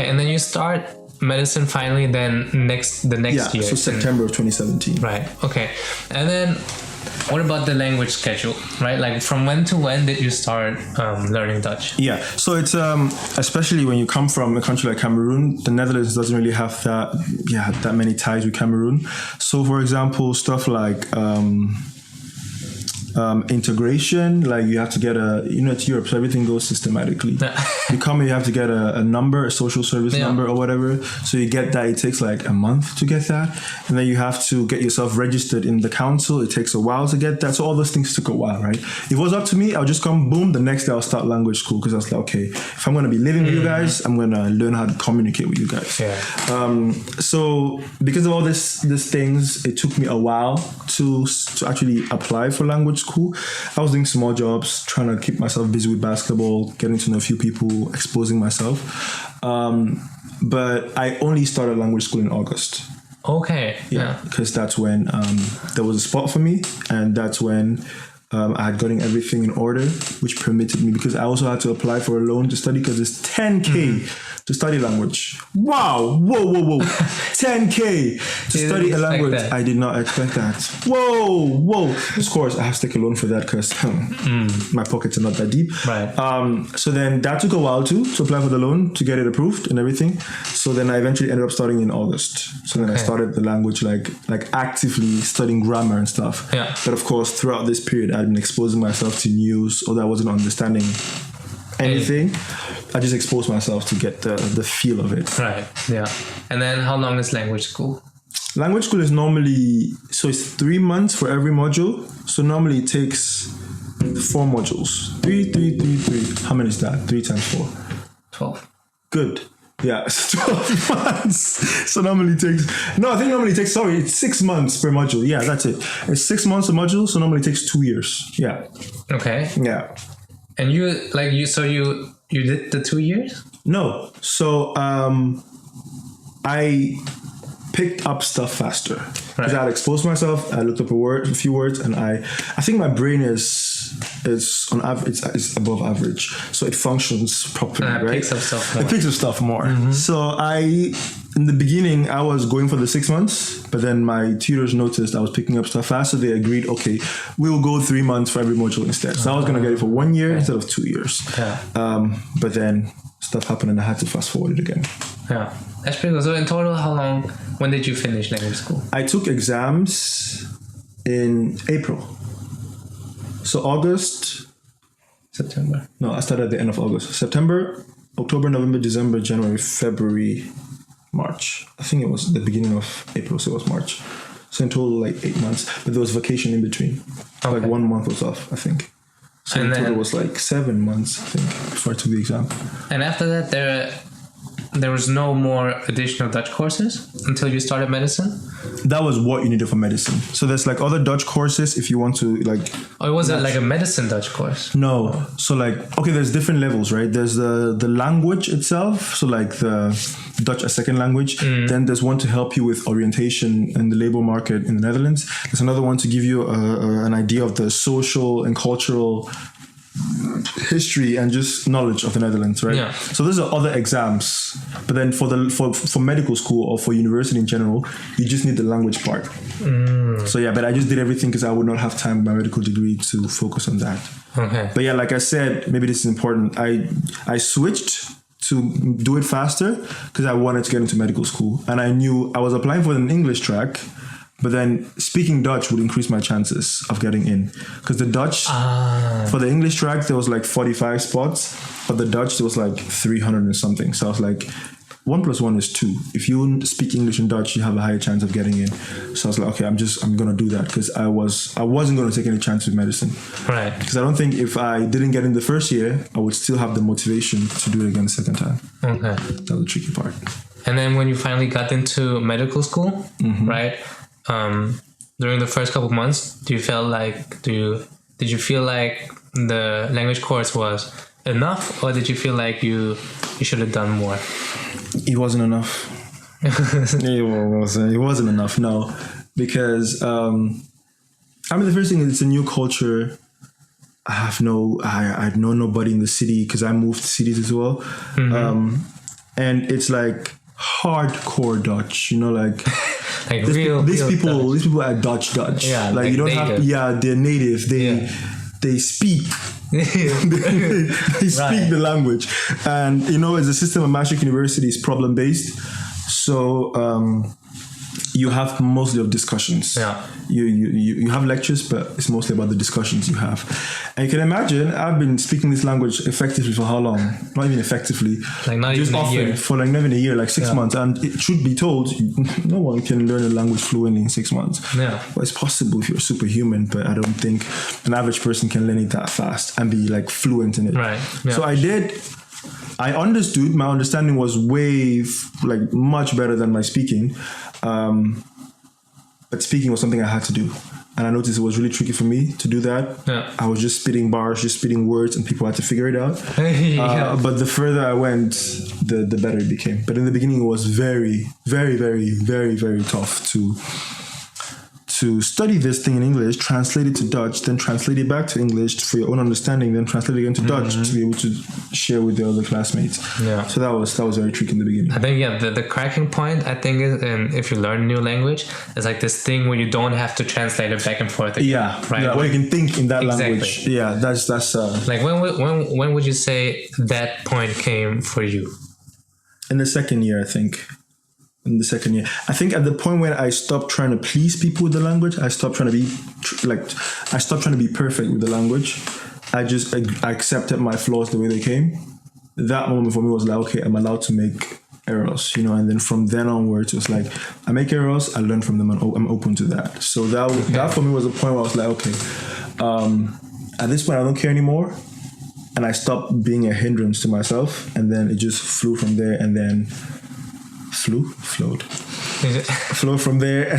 Okay, and then you start medicine finally then the next year. So September of 2017. Right. Okay. And then what about the language schedule, right? Like from when to when did you start learning Dutch? Yeah, so it's especially when you come from a country like Cameroon, the Netherlands doesn't really have that many ties with Cameroon. So for example, stuff like integration, like you have to get it's Europe, so everything goes systematically. You come here, you have to get a number, a social service number or whatever. So you get that, it takes like a month to get that. And then you have to get yourself registered in the council. It takes a while to get that. So all those things took a while, right? If it was up to me, I'll just come, boom, the next day I'll start language school, because I was like, okay, if I'm going to be living with you guys, I'm going to learn how to communicate with you guys. Yeah. So because of all these things, it took me a while to actually apply for language school. I was doing small jobs, trying to keep myself busy with basketball, getting to know a few people, exposing myself. But I only started language school in August. Okay. Yeah, because that's when there was a spot for me, and that's when I had gotten everything in order, which permitted me, because I also had to apply for a loan to study, because it's 10K to study language. Wow. Whoa. 10K to study a language. That. I did not expect that. Whoa. Of course, I have to take a loan for that, because my pockets are not that deep. Right. So then that took a while to apply for the loan, to get it approved and everything. So then I eventually ended up starting in August. So then I started the language, like actively studying grammar and stuff. Yeah. But of course, throughout this period, I'd been exposing myself to news, although I wasn't understanding anything. I just exposed myself to get the feel of it. Right. Yeah. And then how long is language school? Language school is normally, so it's 3 months for every module. So normally it takes 4 modules. 3. How many is that? 3 times 4. 12. Good. Yeah, it's 12 months. So normally it takes, it's 6 months per module. Yeah, that's it. It's 6 months a module, so normally it takes 2 years. Yeah. Okay. Yeah. And you did the 2 years? No. So I picked up stuff faster. Because I had exposed myself, I looked up a few words, and I think my brain is on average, it's above average. So it functions properly, right? Picks up stuff more. It picks up stuff more. Mm-hmm. So in the beginning, I was going for the 6 months, but then my tutors noticed I was picking up stuff fast, so they agreed, okay, we will go 3 months for every module instead. So I was going to get it for 1 year instead of 2 years. Yeah. But then stuff happened and I had to fast forward it again. Yeah. That's pretty good. So in total, when did you finish language school? I took exams in April. So September. No, I started at the end of August. September, October, November, December, January, February, March. I think it was the beginning of April, so it was March. So in total, like 8 months. But there was vacation in between. So like 1 month was off, I think. So in total it was like 7 months, I think, before I took the exam. And after that, there was no more additional Dutch courses until you started medicine? That was what you needed for medicine. So there's like other Dutch courses if you want to like... Oh, was it like a medicine Dutch course? No. So like, okay, there's different levels, right? There's the language itself. So like the Dutch as second language. Then there's one to help you with orientation in the labor market in the Netherlands. There's another one to give you an idea of the social and cultural history and just knowledge of the Netherlands, right? Yeah. So those are other exams, but then for medical school or for university in general, you just need the language part. So yeah, but I just did everything because I would not have time with my medical degree to focus on that. Okay. But yeah, like I said, maybe this is important. I switched to do it faster because I wanted to get into medical school, and I knew I was applying for an English track. But then speaking Dutch would increase my chances of getting in. Because the Dutch, for the English track, there was like 45 spots. But the Dutch, there was like 300 and something. So I was like, 1 + 1 is 2. If you speak English and Dutch, you have a higher chance of getting in. So I was like, okay, I'm going to do that. Because I wasn't going to take any chance with medicine. Right. Because I don't think if I didn't get in the first year, I would still have the motivation to do it again the second time. Okay. That was the tricky part. And then when you finally got into medical school, right? During the first couple of months, did you feel like the language course was enough, or did you feel like you should have done more? It wasn't enough. It wasn't enough, no. Because the first thing is it's a new culture. I know nobody in the city because I moved cities as well. and it's like hardcore Dutch, you know, like Like these people are Dutch. Yeah, like you don't native. they're native. They speak. They speak the language, and you know, as a system of Maastricht University is problem based, so you have mostly of discussions. Yeah. You have lectures, but it's mostly about the discussions you have. And you can imagine, I've been speaking this language effectively for how long? Not even effectively. Like not just even a often, year. for like not even a year, like 6 months. And it should be told, no one can learn a language fluently in 6 months. Yeah. Well, it's possible if you're superhuman, but I don't think an average person can learn it that fast and be like fluent in it. Right. Yeah. So I understood. My understanding was way like much better than my speaking. But speaking was something I had to do. And I noticed it was really tricky for me to do that. Yeah. I was just spitting bars, just spitting words, and people had to figure it out. But the further I went, the better it became. But in the beginning, it was very, very, very, very, very tough to study this thing in English, translate it to Dutch, then translate it back to English for your own understanding, then translate it again to Dutch to be able to share with the other classmates. Yeah. So that was very tricky in the beginning. I think the cracking point I think is, if you learn a new language, is like this thing where you don't have to translate it back and forth again. Yeah, right. Yeah, where you can think in that Exactly. language. Yeah, that's like when would you say that point came for you? in the second year, I think. In the second year, I think at the point when I stopped trying to please people with the language, I stopped trying to be perfect with the language. I accepted my flaws the way they came. That moment for me was like, okay, I'm allowed to make errors, you know. And then from then onwards, it was like, I make errors, I learn from them, and I'm open to that. So that for me was a point where I was like, okay, at this point I don't care anymore, and I stopped being a hindrance to myself. And then it just flew from there, and then. Flowed from there,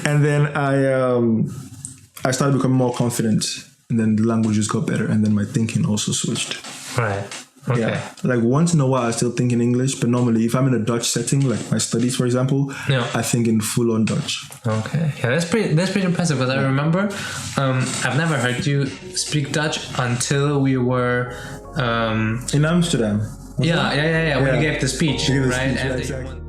and then I started becoming more confident, and then the language just got better, and then my thinking also switched. Right. Okay. Yeah. Like once in a while I still think in English, but normally if I'm in a Dutch setting, like my studies for example, I think in full on Dutch. Okay. Yeah, that's pretty impressive, because I remember I've never heard you speak Dutch until we were in Amsterdam. Yeah. When you gave the speech, right? Yeah, exactly.